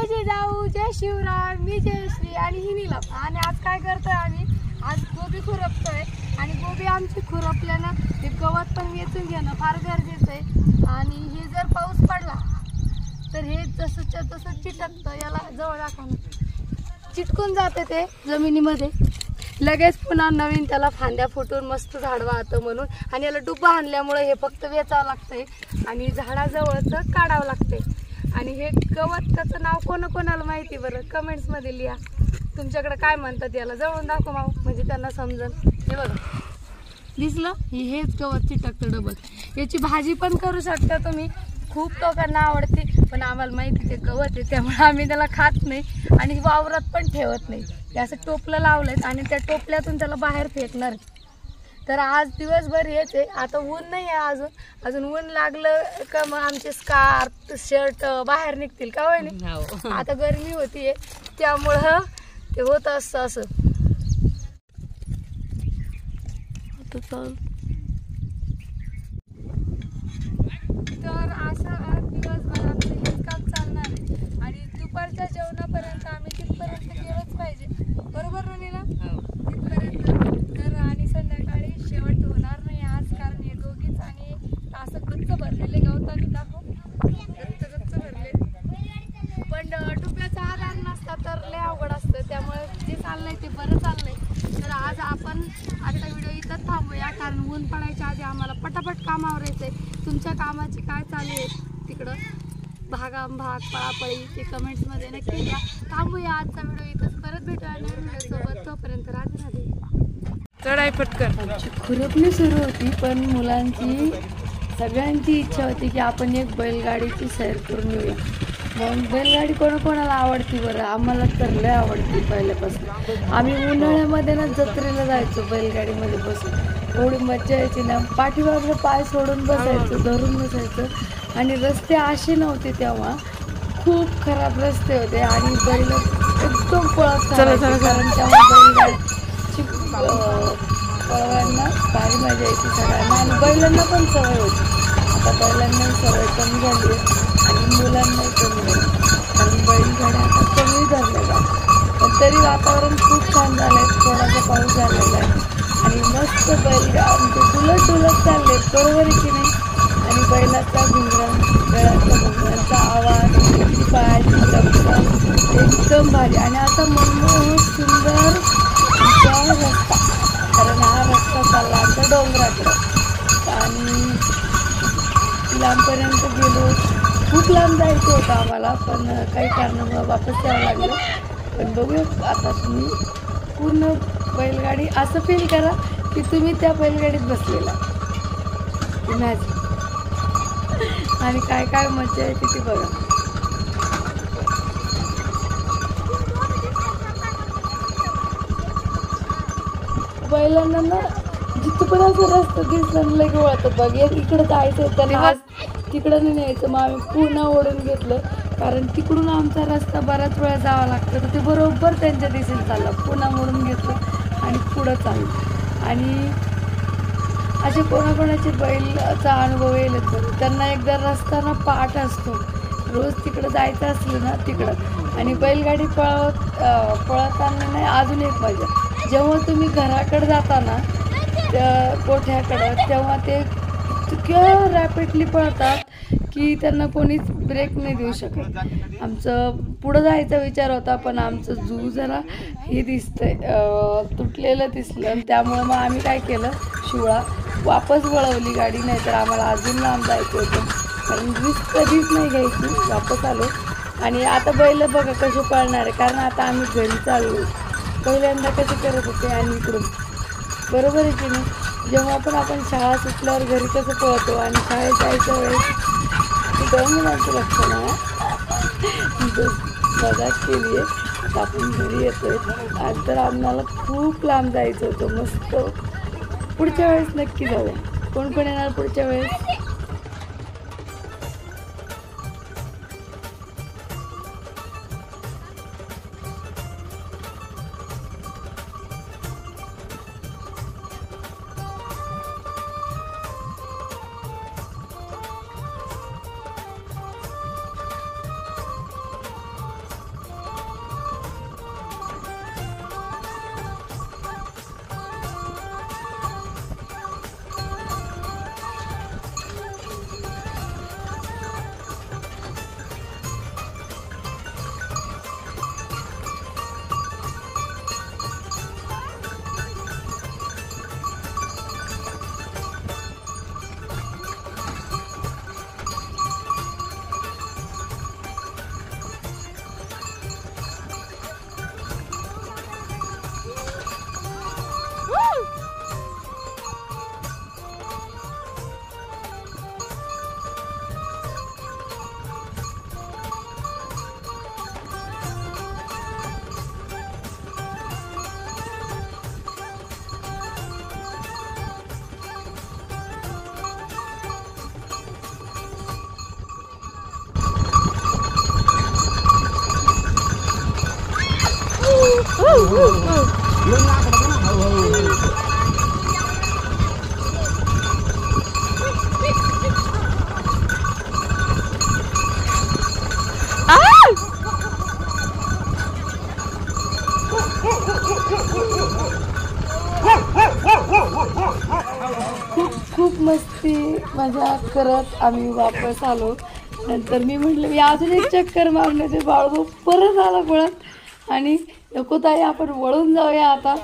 जय जाऊ, जय शिवराय, मी जयश्री आणि ही नीलम. आणि आज काय करतोय आम्ही? आज गोबी खुरपतोय आणि गोबी आमची खुरपल्यानं ते गवत पण वेचून घेणं फार गरजेचं आहे. आणि हे जर पाऊस पडला तर हे जसंच्या तसं चिटकतं. याला जवळ दाखवणं, चिटकून जाते ते जमिनीमध्ये. लगेच पुन्हा नवीन त्याला फांद्या फुटून मस्त झाड वाहतं म्हणून. आणि याला डुबा आणल्यामुळे हे फक्त वेचावं लागतंय आणि झाडाजवळचं काढावं लागतंय. आणि हे गवत त्याचं नाव कोणाला माहिती बरं? कमेंट्समध्ये लिहा. तुमच्याकडे काय म्हणतात याला? जवळून दाखव माऊ, म्हणजे त्यांना समजन. हे बघा, दिसलं? हेच गवत चिटकतं डबल. याची भाजी पण करू शकता तुम्ही, खूप लोकांना आवडते. पण आम्हाला माहिती ते गवत आहे त्यामुळे आम्ही त्याला खात नाही आणि वावरात पण ठेवत नाही. हे असं टोपलं लावलंय आणि त्या टोपल्यातून त्याला बाहेर फेकणार. तर आज दिवसभर हेच आहे. आता ऊन नाही आहे अजून ऊन लागलं का मग आमचे स्कार्फ शर्ट बाहेर निघतील का होय नाही. आता गरमी होतीये त्यामुळं ते होत असतं असं. तर असं दिवसभर आमचं हेच काम चालणार आहे आणि दुपारच्या जेवणापर्यंत आम्ही तिथपर्यंत गेलोच पाहिजे. बरोबर नीला? तिथपर्यंत. तर आणि संध्याकाळी शेवट होणार नाही आज, कारण हे दोघीच आणि असं गच्च भरलेले गवताने दाखव, गच्च भरले. पण डुब्याचा आधार नसता तर लय अवघड असतं. त्यामुळे जे चाललंय ते बरं चाललंय. तर आज आपण आता व्हिडिओ इथं थांबूया, कारण ऊन पडायच्या आधी आम्हाला पटापट काम आवरायचंय. तुमच्या कामाची काय चालू आहे तिकडं? भाग पळापळी ते कमेंट्समध्ये नक्की द्या. थांबूया आजचा व्हिडिओ इथंच. परत भेटूया नवीन व्हिडिओसोबत. तोपर्यंत राधे राधे. चढाई पटकन. खुरपणी सुरू होती पण मुलांची सगळ्यांची इच्छा होती की आपण एक बैलगाडीची सैर करून येऊया. मग बैलगाडी कोणाला आवडती बरं? आम्हाला तर लय आवडती पहिल्यापासून. आम्ही उन्हाळ्यामध्ये ना जत्रेला जायचो बैलगाडीमध्ये बसून. एवढी मज्जा यायची ना. पाठीमागं पाय सोडून बसायचं, धरून बसायचं. आणि रस्ते असे नव्हते तेव्हा, खूप खराब रस्ते होते आणि बैल एकदम पळत चालायचे. कारण तेव्हा बैलगाडी पळवायला भारी मजा यायची सगळ्यांना आणि बैलांना पण सवय होती. आता बैलांनाही सवय कमी झाली आहे आणि मुलांनाही कमी झाली, कारण बैलगाड्या आता कमी झाल्या जातात. पण तरी वातावरण खूप छान झालं आहे. थोडासा पाऊस झालेला आहे आणि मस्त बैलगाडी डुलत चालले, बरोबर आहे की नाही? आणि बैलाचा घुंगरण, बैलाचा घुंगरांचा आवाज, पायाची चपळ एकदम भारी. आणि आता मनमोहक सुंदर रस्ता, कारण हा रस्ता चालला आमचा डोंगराकडं आणि लांबपर्यंत गेलो. खूप लांब जायचं होतं आम्हाला, पण काही कारणामुळं वापस यावं लागलं. पण बघूया आता. तुम्ही पूर्ण बैलगाडी असं फील करा की तुम्ही त्या बैलगाडीत बसलेला. इमॅजिन. आणि काय काय मजा येते ती बघा. बैलांना ना जिथं पण असं रस्ता दिसलं लगे वळतात. बघ इकडं जायचं त्यांना, आज तिकडं नाही न्यायचं. मग आम्ही पुन्हा ओढून घेतलं, कारण तिकडून आमचा रस्ता बराच वेळा जावा लागतो. तर ते बरोबर त्यांच्या दिशेने चाललं. पुन्हा मोडून घेतलं आणि पुढं चाललं. आणि असे कोणाकोणाचे बैलचा अनुभव येईल. त्यांना एकदा रस्ता पाठ असतो, रोज तिकडं जायचं असलं ना तिकडं. आणि बैलगाडी पळताना नाही अजून एक मजा, जेव्हा तुम्ही घराकडे जाता ना कोठ्याकडं, तेव्हा ते इतक्या रॅपिडली पळतात की त्यांना कोणीच ब्रेक नाही देऊ शकत. आमचं पुढं जायचा विचार होता, पण आमचं जू जरा हे दिसतंय तुटलेलं दिसलं. त्यामुळं मग आम्ही काय केलं, शिवळा वापस वळवली गाडी, नाही तर आम्हाला अजून लांब जायचं होतं. कारण रिस्क कधीच नाही घ्यायची. वापस आलो आणि आता बैल बघा कसे पळणार आहे, कारण आता आम्ही घरी चाललो. पहिल्यांदा कसे करत होते आणि इकडून, बरोबर आहे की नाही? जेव्हा पण आपण शाळा सुटल्यावर घरी कसं पळतो आणि शाळेत जायच्या वेळेस तिथं मुलांचं लक्ष नाही मजाक केली आहे. आता आपण घरी येतोय. आज तर आम्हाला खूप लांब जायचं होतं. मस्त पुढच्या वेळेस नक्की जाऊया. कोण कोण येणार पुढच्या वेळेस? खूप मस्ती मजा करत आम्ही वापस आलो. नंतर मी म्हटलं मी अजून एक चक्कर मारले, ते बाळू परत आला पळत आणि नको ताई आपण वळून जाऊया आता.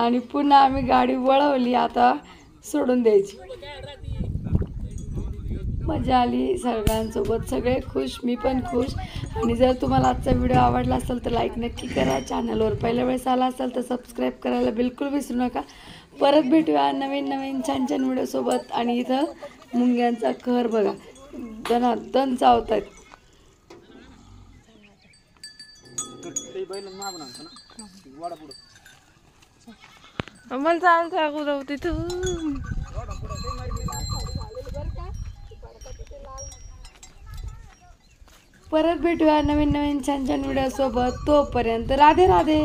आणि पुन्हा आम्ही गाडी वळवली, आता सोडून द्यायची. मजा आली सगळ्यांसोबत, सगळे खुश, मी पण खुश. आणि जर तुम्हाला आजचा व्हिडिओ आवडला असेल तर लाईक नक्की करा. चॅनलवर पहिल्या वेळेस आला असेल तर सबस्क्राईब करायला बिलकुल विसरू नका. परत भेटूया नवीन नवीन छान छान व्हिडिओसोबत. आणि इथं मुंग्यांचा कहर बघा, दनादन चावत आहेत. आम्हाला चालतं अगोदर तिथं. परत भेटूया नवीन नवीन छान छान व्हिडिओसोबत. तोपर्यंत राधे राधे.